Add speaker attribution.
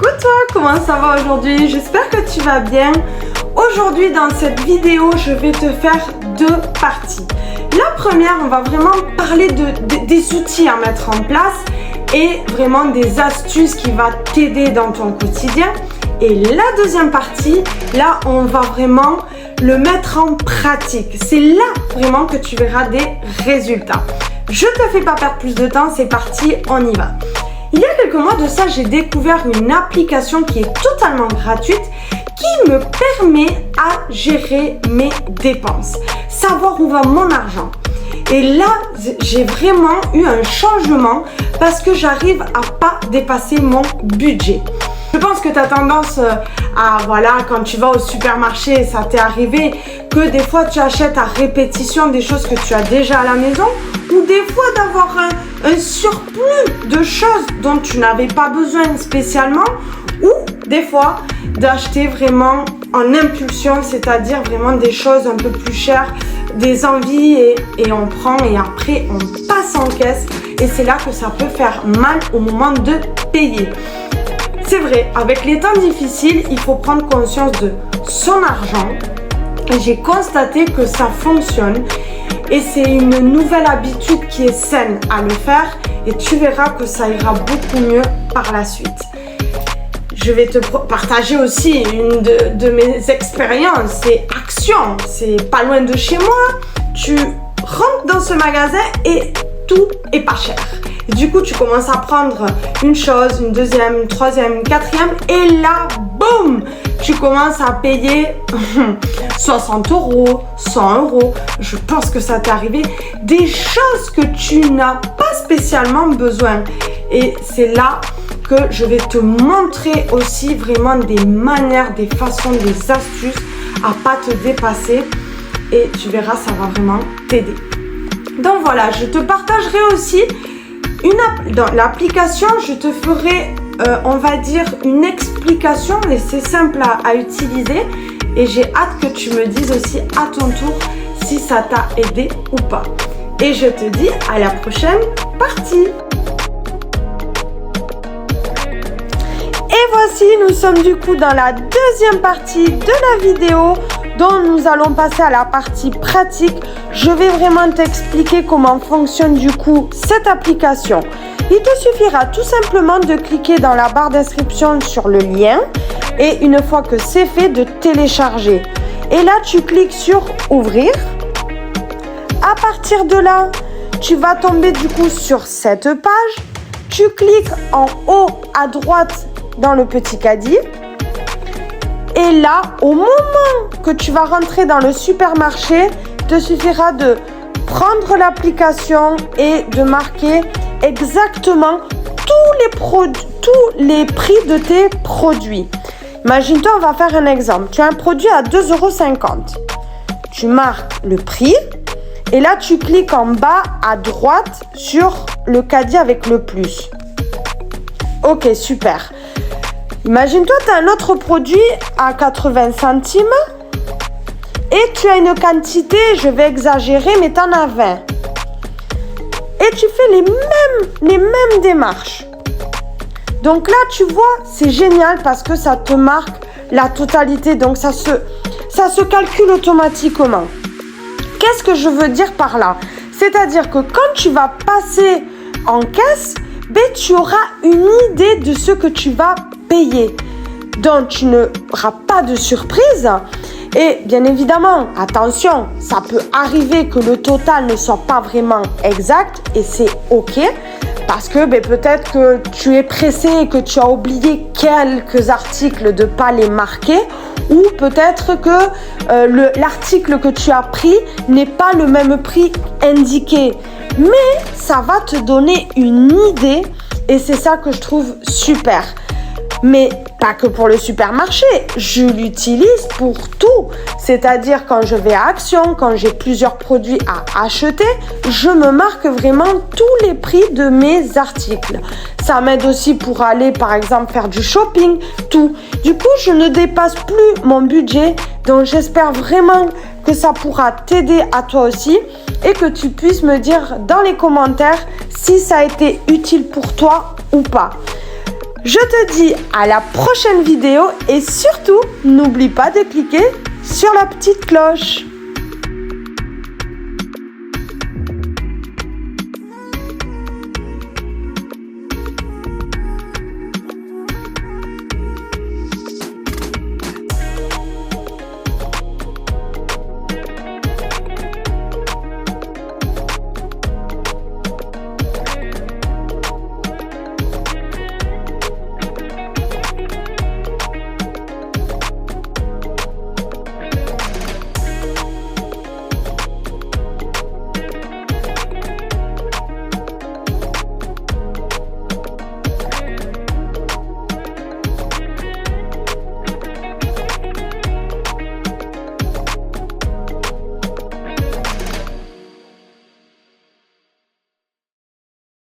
Speaker 1: Coucou toi, comment ça va aujourd'hui? J'espère que tu vas bien. Aujourd'hui dans cette vidéo, je vais te faire deux parties. La première, on va vraiment parler des outils à mettre en place et vraiment des astuces qui vont t'aider dans ton quotidien. Et la deuxième partie, là, on va vraiment le mettre en pratique. C'est là vraiment que tu verras des résultats. Je ne te fais pas perdre plus de temps, c'est parti, on y va. Il y a quelques mois de ça, j'ai découvert une application qui est totalement gratuite qui me permet à gérer mes dépenses, savoir où va mon argent. Et là, j'ai vraiment eu un changement parce que j'arrive à pas dépasser mon budget. Je pense que tu as tendance à, voilà, quand tu vas au supermarché, ça t'est arrivé que des fois tu achètes à répétition des choses que tu as déjà à la maison ou des fois d'avoir un surplus de choses dont tu n'avais pas besoin spécialement ou des fois d'acheter vraiment en impulsion, c'est-à-dire vraiment des choses un peu plus chères, des envies et on prend et après on passe en caisse et c'est là que ça peut faire mal au moment de payer. C'est vrai, avec les temps difficiles, il faut prendre conscience de son argent. Et j'ai constaté que ça fonctionne et c'est une nouvelle habitude qui est saine à le faire et tu verras que ça ira beaucoup mieux par la suite. Je vais te partager aussi une de mes expériences, c'est Action, c'est pas loin de chez moi. Tu rentres dans ce magasin et tout est pas cher. Et du coup, tu commences à prendre une chose, une deuxième, une troisième, une quatrième et là, boum, tu commences à payer 60 €, 100 €. Je pense que ça t'est arrivé. Des choses que tu n'as pas spécialement besoin. Et c'est là que je vais te montrer aussi vraiment des manières, des façons, des astuces à pas te dépasser. Et tu verras, ça va vraiment t'aider. Donc voilà, je te partagerai aussi dans l'application, je te ferai, on va dire, une explication et c'est simple à utiliser. Et j'ai hâte que tu me dises aussi à ton tour si ça t'a aidé ou pas. Et je te dis à la prochaine partie. Et voici, nous sommes du coup dans la deuxième partie de la vidéo dont nous allons passer à la partie pratique. Je vais vraiment t'expliquer comment fonctionne du coup cette application. Il te suffira tout simplement de cliquer dans la barre d'inscription sur le lien et une fois que c'est fait, de télécharger. Et là, tu cliques sur ouvrir. À partir de là, tu vas tomber du coup sur cette page. Tu cliques en haut à droite dans le petit caddie. Et là, au moment que tu vas rentrer dans le supermarché, il te suffira de prendre l'application et de marquer exactement tous les prix de tes produits. Imagine-toi, on va faire un exemple. Tu as un produit à 2,50 €. Tu marques le prix et là, tu cliques en bas à droite sur le caddie avec le plus. Ok, super. Imagine-toi, tu as un autre produit à 80 centimes et tu as une quantité, je vais exagérer, mais tu en as 20. Et tu fais les mêmes démarches. Donc là, tu vois, c'est génial parce que ça te marque la totalité. Donc ça se calcule automatiquement. Qu'est-ce que je veux dire par là? C'est-à-dire que quand tu vas passer en caisse, tu auras une idée de ce que tu vas payer. Donc, tu n'auras pas de surprise. Et bien évidemment, attention, ça peut arriver que le total ne soit pas vraiment exact et c'est ok. Parce que peut-être que tu es pressé et que tu as oublié quelques articles de ne pas les marquer. Ou peut-être que l'article que tu as pris n'est pas le même prix indiqué. Mais ça va te donner une idée et c'est ça que je trouve super. Mais pas que pour le supermarché, je l'utilise pour tout. C'est-à-dire quand je vais à Action, quand j'ai plusieurs produits à acheter, je me marque vraiment tous les prix de mes articles. Ça m'aide aussi pour aller par exemple faire du shopping, tout. Du coup, je ne dépasse plus mon budget. Donc j'espère vraiment que ça pourra t'aider à toi aussi et que tu puisses me dire dans les commentaires si ça a été utile pour toi ou pas. Je te dis à la prochaine vidéo et surtout, n'oublie pas de cliquer sur la petite cloche.